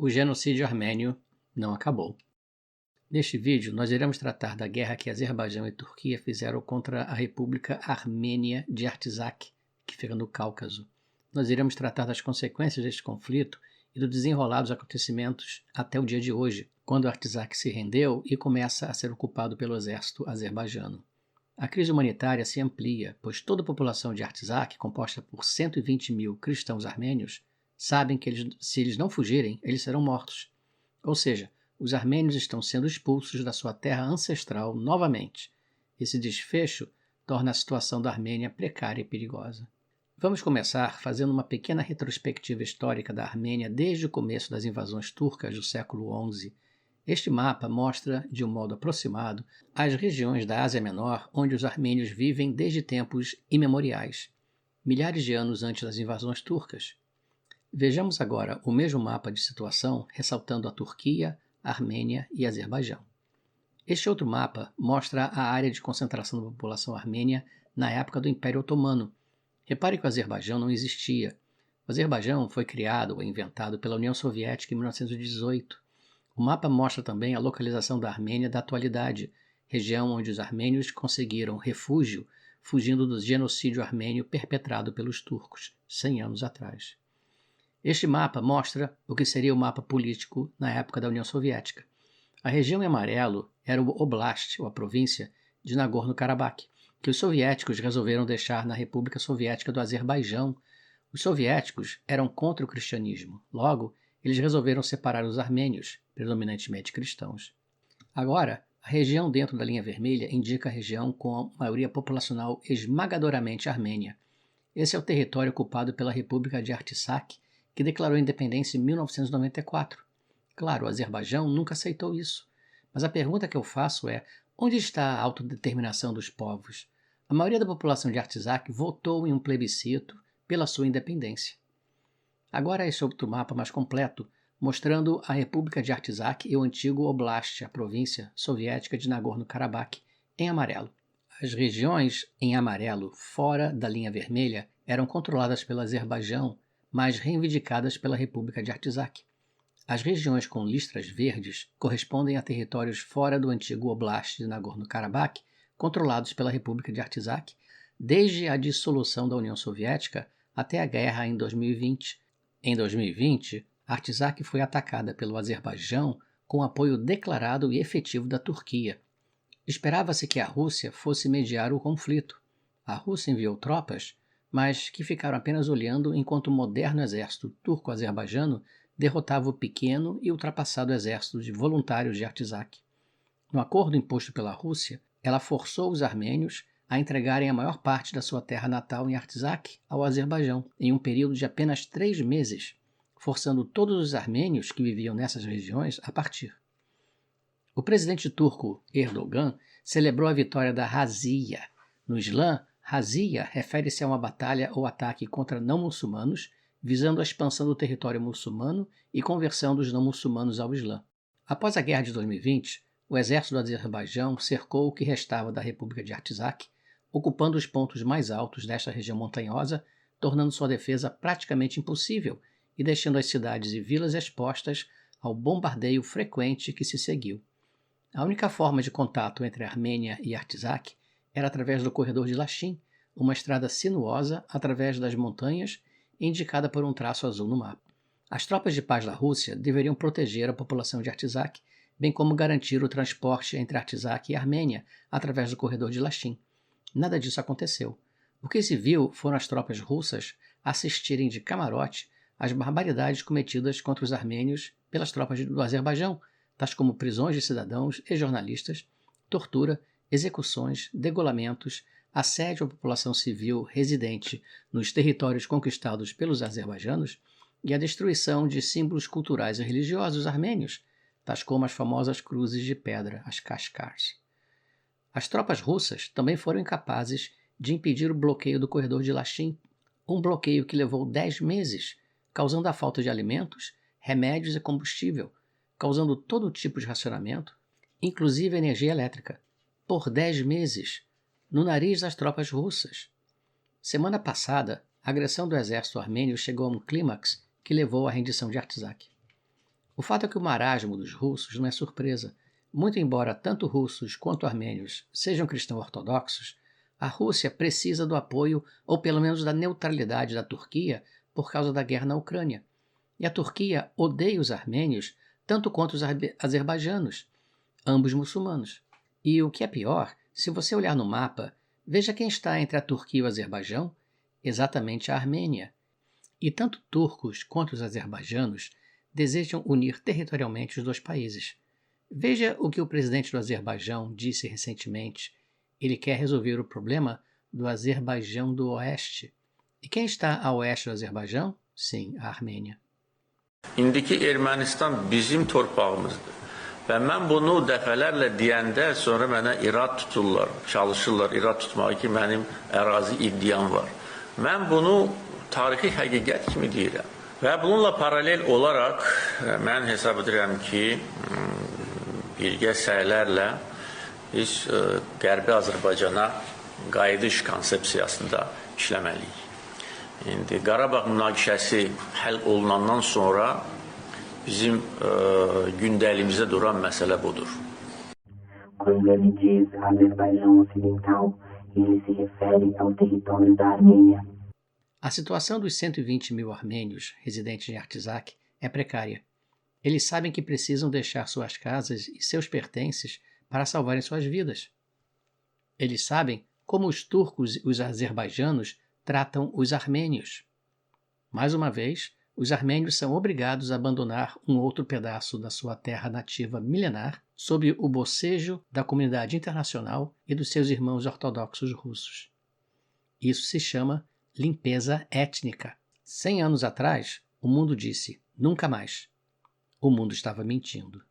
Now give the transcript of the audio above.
O genocídio armênio não acabou. Neste vídeo, nós iremos tratar da guerra que Azerbaijão e Turquia fizeram contra a República Armênia de Artsakh, que fica no Cáucaso. Nós iremos tratar das consequências deste conflito e do desenrolar dos acontecimentos até o dia de hoje, quando Artsakh se rendeu e começa a ser ocupado pelo exército azerbaijano. A crise humanitária se amplia, pois toda a população de Artsakh, composta por 120 mil cristãos armênios, sabem que se eles não fugirem, eles serão mortos. Ou seja, os armênios estão sendo expulsos da sua terra ancestral novamente. Esse desfecho torna a situação da Armênia precária e perigosa. Vamos começar fazendo uma pequena retrospectiva histórica da Armênia desde o começo das invasões turcas do século XI. Este mapa mostra, de um modo aproximado, as regiões da Ásia Menor onde os armênios vivem desde tempos imemoriais, milhares de anos antes das invasões turcas. Vejamos agora o mesmo mapa de situação, ressaltando a Turquia, a Armênia e Azerbaijão. Este outro mapa mostra a área de concentração da população armênia na época do Império Otomano. Repare que o Azerbaijão não existia. O Azerbaijão foi criado ou inventado pela União Soviética em 1918. O mapa mostra também a localização da Armênia da atualidade, região onde os armênios conseguiram refúgio, fugindo do genocídio armênio perpetrado pelos turcos, 100 anos atrás. Este mapa mostra o que seria o mapa político na época da União Soviética. A região em amarelo era o Oblast, ou a província, de Nagorno-Karabakh, que os soviéticos resolveram deixar na República Soviética do Azerbaijão. Os soviéticos eram contra o cristianismo, logo, eles resolveram separar os armênios, predominantemente cristãos. Agora, a região dentro da linha vermelha indica a região com a maioria populacional esmagadoramente armênia. Esse é o território ocupado pela República de Artsakh, que declarou independência em 1994. Claro, o Azerbaijão nunca aceitou isso. Mas a pergunta que eu faço é, onde está a autodeterminação dos povos? A maioria da população de Artsakh votou em um plebiscito pela sua independência. Agora esse outro mapa mais completo, mostrando a República de Artsakh e o antigo Oblast, a província soviética de Nagorno-Karabakh, em amarelo. As regiões em amarelo, fora da linha vermelha, eram controladas pelo Azerbaijão, mas reivindicadas pela República de Artsakh. As regiões com listras verdes correspondem a territórios fora do antigo Oblast de Nagorno-Karabakh, controlados pela República de Artsakh, desde a dissolução da União Soviética até a guerra em 2020. Em 2020, Artsakh foi atacada pelo Azerbaijão com apoio declarado e efetivo da Turquia. Esperava-se que a Rússia fosse mediar o conflito. A Rússia enviou tropas, mas que ficaram apenas olhando enquanto o moderno exército turco-azerbaijano derrotava o pequeno e ultrapassado exército de voluntários de Artsakh. No acordo imposto pela Rússia, ela forçou os armênios a entregarem a maior parte da sua terra natal em Artsakh ao Azerbaijão, em um período de apenas 3 meses, forçando todos os armênios que viviam nessas regiões a partir. O presidente turco Erdogan celebrou a vitória da Razia. No Islã, Razia refere-se a uma batalha ou ataque contra não-muçulmanos, visando a expansão do território muçulmano e conversão dos não-muçulmanos ao Islã. Após a guerra de 2020, o exército do Azerbaijão cercou o que restava da República de Artsakh, ocupando os pontos mais altos desta região montanhosa, tornando sua defesa praticamente impossível e deixando as cidades e vilas expostas ao bombardeio frequente que se seguiu. A única forma de contato entre a Armênia e Artsakh era através do corredor de Lachin, uma estrada sinuosa através das montanhas, indicada por um traço azul no mapa. As tropas de paz da Rússia deveriam proteger a população de Artsakh, bem como garantir o transporte entre Artsakh e Armênia através do corredor de Lachin. Nada disso aconteceu. O que se viu foram as tropas russas assistirem de camarote às barbaridades cometidas contra os armênios pelas tropas do Azerbaijão, tais como prisões de cidadãos e jornalistas, tortura, execuções, degolamentos, assédio à população civil residente nos territórios conquistados pelos azerbaijanos e a destruição de símbolos culturais e religiosos armênios, tais como as famosas cruzes de pedra, as Kashkars. As tropas russas também foram incapazes de impedir o bloqueio do corredor de Lachin, um bloqueio que levou 10 meses, causando a falta de alimentos, remédios e combustível, causando todo tipo de racionamento, inclusive energia elétrica, por 10 meses, no nariz das tropas russas. Semana passada, a agressão do exército armênio chegou a um clímax que levou à rendição de Artsakh. O fato é que o marasmo dos russos não é surpresa. Muito embora tanto russos quanto armênios sejam cristãos ortodoxos, a Rússia precisa do apoio ou pelo menos da neutralidade da Turquia por causa da guerra na Ucrânia. E a Turquia odeia os armênios tanto quanto os azerbaijanos, ambos muçulmanos. E o que é pior, se você olhar no mapa, veja quem está entre a Turquia e o Azerbaijão, exatamente a Armênia. E tanto turcos quanto os azerbaijanos desejam unir territorialmente os dois países. Veja o que o presidente do Azerbaijão disse recentemente. Ele quer resolver o problema do Azerbaijão do Oeste. E quem está a oeste do Azerbaijão? Sim, a Armênia. İndiki Ermənistan bizim torpağımızdır. Və mən bunu dəfələrlə deyəndə sonra mənə irad tuturlar, çalışırlar irad tutmağı ki, mənim ərazi iddiam var. Mən bunu tarixi həqiqət kimi deyirəm. Və bununla paralel olaraq mən hesab edirəm ki, birgə səylərlə biz Qərbi Azərbaycana qayıdış konsepsiyasında işləməliyik. İndi Qarabağ münaqişəsi həll olunandan sonra bizim gündəlimizdə duran məsələ budur. Quando ele diz Azerbaijão Ocidental, ele se refere ao território da Armênia. A situação dos 120.000 armênios residentes em Artsakh é precária. Eles sabem que precisam deixar suas casas e seus pertences para salvarem suas vidas. Eles sabem como os turcos e os azerbaijanos tratam os armênios. Mais uma vez, os armênios são obrigados a abandonar um outro pedaço da sua terra nativa milenar sob o bocejo da comunidade internacional e dos seus irmãos ortodoxos russos. Isso se chama limpeza étnica. 100 anos atrás, o mundo disse, nunca mais. O mundo estava mentindo.